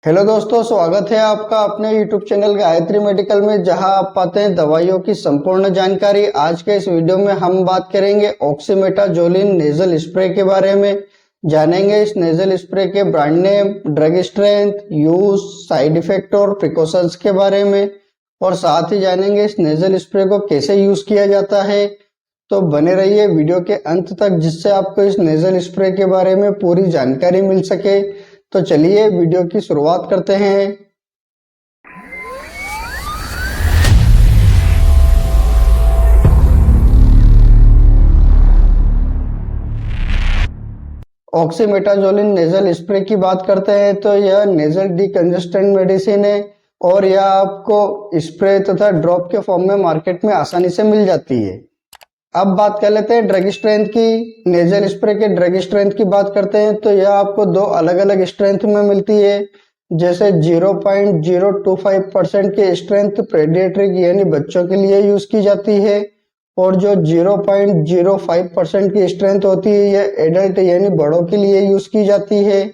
Hello दोस्तों, स्वागत है आपका अपने YouTube चैनल गायत्री मेडिकल में, जहां आप पाते हैं दवाइयों की संपूर्ण जानकारी। आज के इस वीडियो में हम बात करेंगे ऑक्सीमेटाजोलिन नेजल स्प्रे के बारे में। जानेंगे इस नेजल स्प्रे के brand name, drug strength, use, side effect और प्रिकॉशंस के बारे में, और साथ ही जानेंगे इस नेजल स्प्रे को कैसे यूज किया जाता है। तो बने रहिए वीडियो के अंत तक, जिससे आपको इस नेजल स्प्रे के बारे में पूरी जानकारी मिल सके। तो चलिए वीडियो की शुरुआत करते हैं। ऑक्सीमेटाजोलिन नेजल स्प्रे की बात करते हैं तो यह नेजल डिकंजेस्टेंट मेडिसिन है, और यह आपको स्प्रे तथा ड्रॉप के फॉर्म में मार्केट में आसानी से मिल जाती है। अब बात कर लेते हैं ड्रग स्ट्रेंथ की। नेजल स्प्रे के ड्रग स्ट्रेंथ की बात करते हैं तो यह आपको दो अलग अलग स्ट्रेंथ में मिलती है। जैसे 0.025% की स्ट्रेंथ पेडियाट्रिक यानी बच्चों के लिए यूज की जाती है, और जो 0.05% की स्ट्रेंथ होती है यह एडल्ट यानी बड़ों के लिए यूज की जाती है।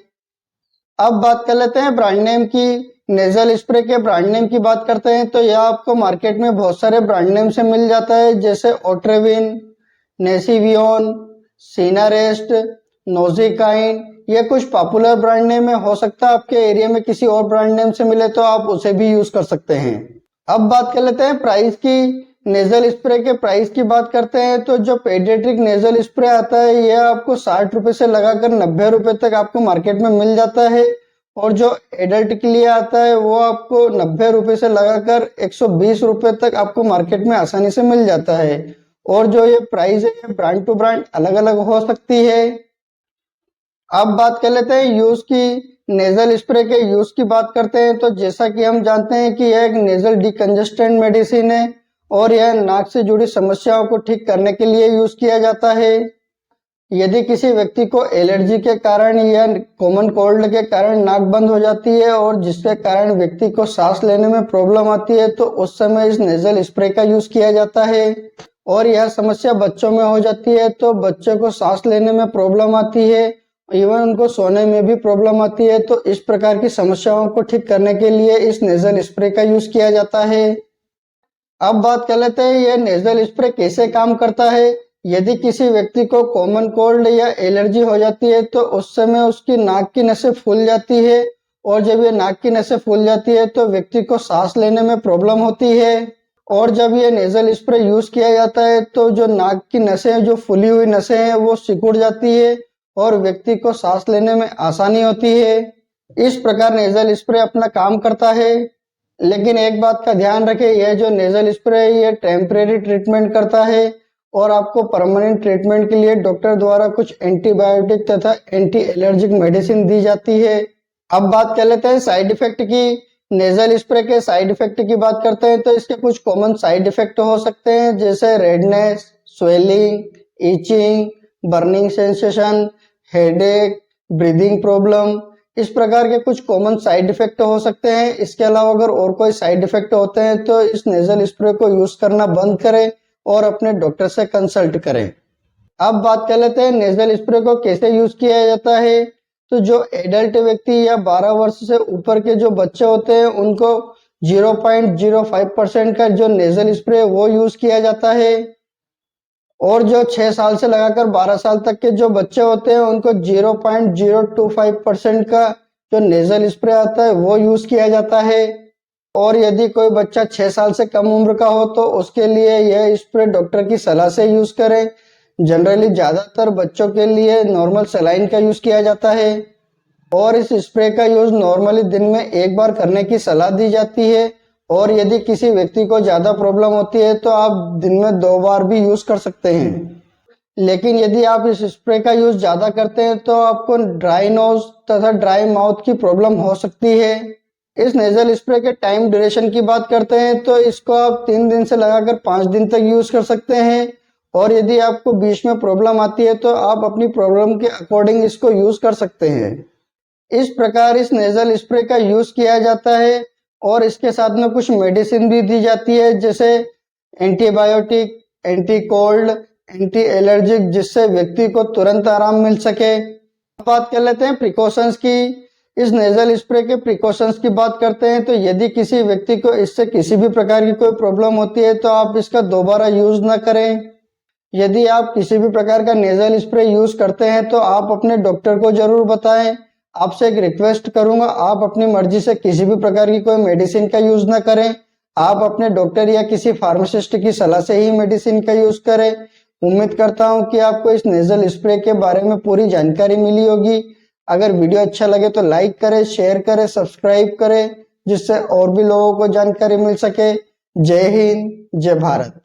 अब बात कर लेते हैं ब्रांड नेम की। नेजल स्प्रे के ब्रांड नेम की बात करते हैं तो यह आपको मार्केट में बहुत सारे ब्रांड नेम से मिल जाता है, जैसे ओट्रेविन, नेसिवियोन, सीनारेस्ट, नोजिकाइन। ये कुछ पॉपुलर ब्रांड नेम है। हो सकता है आपके एरिया में किसी और ब्रांड नेम से मिले तो आप उसे भी यूज कर सकते हैं। अब बात कर लेते हैं प्राइस की। नेजल स्प्रे के प्राइस की बात करते हैं तो जो पेडियाट्रिक नेजल स्प्रे आता है यह आपको 60 रुपए से लगाकर 90 रुपए तक आपको मार्केट में मिल जाता है, और जो एडल्ट के लिए आता है वो आपको 90 रुपए से लगाकर 120 रुपए तक आपको मार्केट में आसानी से मिल जाता है। और जो ये प्राइस है ये ब्रांड टू ब्रांड अलग अलग हो सकती है। अब बात कर लेते हैं यूज की। नेजल स्प्रे के यूज की बात करते हैं तो जैसा कि हम जानते हैं कि यह एक नेजल डिकंजेस्टेंट मेडिसिन है, और यह नाक से जुड़ी समस्याओं को ठीक करने के लिए यूज किया जाता है। यदि किसी व्यक्ति को एलर्जी के कारण या कॉमन कोल्ड के कारण नाक बंद हो जाती है, और जिसके कारण व्यक्ति को सांस लेने में प्रॉब्लम आती है, तो उस समय इस नेजल स्प्रे का यूज किया जाता है। और यह समस्या बच्चों में हो जाती है तो बच्चों को सांस लेने में प्रॉब्लम आती है, इवन उनको सोने में भी प्रॉब्लम आती है। तो इस प्रकार की समस्याओं को ठीक करने के लिए इस नेजल स्प्रे का यूज किया जाता है। अब बात कर लेते हैं यह नेजल स्प्रे कैसे काम करता है। यदि किसी व्यक्ति को कॉमन कोल्ड या एलर्जी हो जाती है तो उस समय उसकी नाक की नसें फूल जाती है, और जब ये नाक की नसें फूल जाती है तो व्यक्ति को सांस लेने में प्रॉब्लम होती है। और जब ये नेजल स्प्रे यूज किया जाता है तो जो नाक की नसें, जो फूली हुई नसें हैं, वो सिकुड़ जाती है, और व्यक्ति को सांस लेने में आसानी होती है। इस प्रकार नेजल स्प्रे अपना काम करता है। लेकिन एक बात का ध्यान रखें, यह जो नेजल स्प्रे है ये टेम्परेरी ट्रीटमेंट करता है, और आपको परमानेंट ट्रीटमेंट के लिए डॉक्टर द्वारा कुछ एंटीबायोटिक तथा एंटी एलर्जिक मेडिसिन दी जाती है। अब बात कर लेते हैं साइड इफेक्ट की। नेजल स्प्रे के साइड इफेक्ट की बात करते हैं तो इसके कुछ कॉमन साइड इफेक्ट हो सकते हैं, जैसे redness, swelling, itching, burning sensation, headache, breathing problem. इस प्रकार के कुछ कॉमन साइड इफेक्ट हो सकते हैं। इसके अलावा अगर और कोई साइड इफेक्ट होते हैं तो इस नेजल स्प्रे को यूज करना बंद करें और अपने डॉक्टर से कंसल्ट करें। अब बात कर लेते हैं नेजल स्प्रे को कैसे यूज किया जाता है। तो जो एडल्ट व्यक्ति या 12 वर्ष से ऊपर के जो बच्चे होते हैं उनको 0.05% का जो नेजल स्प्रे वो यूज किया जाता है, और जो 6 साल से लगाकर 12 साल तक के जो बच्चे होते हैं उनको 0.025% का जो नेजल स्प्रे आता है वो यूज किया जाता है। और यदि कोई बच्चा 6 साल से कम उम्र का हो तो उसके लिए यह स्प्रे डॉक्टर की सलाह से यूज करें। जनरली ज्यादातर बच्चों के लिए नॉर्मल सलाइन का यूज किया जाता है, और इस स्प्रे का यूज नॉर्मली दिन में एक बार करने की सलाह दी जाती है। और यदि किसी व्यक्ति को ज्यादा प्रॉब्लम होती है तो आप दिन में 2 बार भी यूज कर सकते हैं। लेकिन यदि आप इस स्प्रे का यूज ज्यादा करते हैं तो आपको ड्राई नोज तथा ड्राई माउथ की प्रॉब्लम हो सकती है। इस नेजल स्प्रे के टाइम ड्यूरेशन की बात करते हैं तो इसको आप 3 दिन से लगाकर 5 दिन तक यूज कर सकते हैं, और यदि आपको बीच में प्रॉब्लम आती है तो आप अपनी प्रॉब्लम के अकॉर्डिंग इसको यूज कर सकते हैं। इस प्रकार इस नेजल स्प्रे का यूज किया जाता है, और इसके साथ में कुछ मेडिसिन भी दी जाती है, जैसे antibiotic, anti cold, anti allergic, जिससे व्यक्ति को तुरंत आराम मिल सके। बात कर लेते हैं प्रिकॉशंस की। इस नेजल स्प्रे के प्रिकॉशंस की बात करते हैं तो यदि किसी व्यक्ति को इससे किसी भी प्रकार की कोई प्रॉब्लम होती है तो आप इसका दोबारा यूज ना करें। यदि आप किसी भी प्रकार का नेजल स्प्रे यूज करते हैं तो आप अपने डॉक्टर को जरूर बताएं। आपसे एक रिक्वेस्ट करूंगा, आप अपनी मर्जी से किसी भी प्रकार की कोई मेडिसिन का यूज ना करें। आप अपने डॉक्टर या किसी फार्मासिस्ट की सलाह से ही मेडिसिन का यूज करें। उम्मीद करता हूं कि आपको इस नेजल स्प्रे के बारे में पूरी जानकारी मिली होगी। अगर वीडियो अच्छा लगे तो लाइक करें, शेयर करें, सब्सक्राइब करें, जिससे और भी लोगों को जानकारी मिल सके। जय हिंद, जय भारत।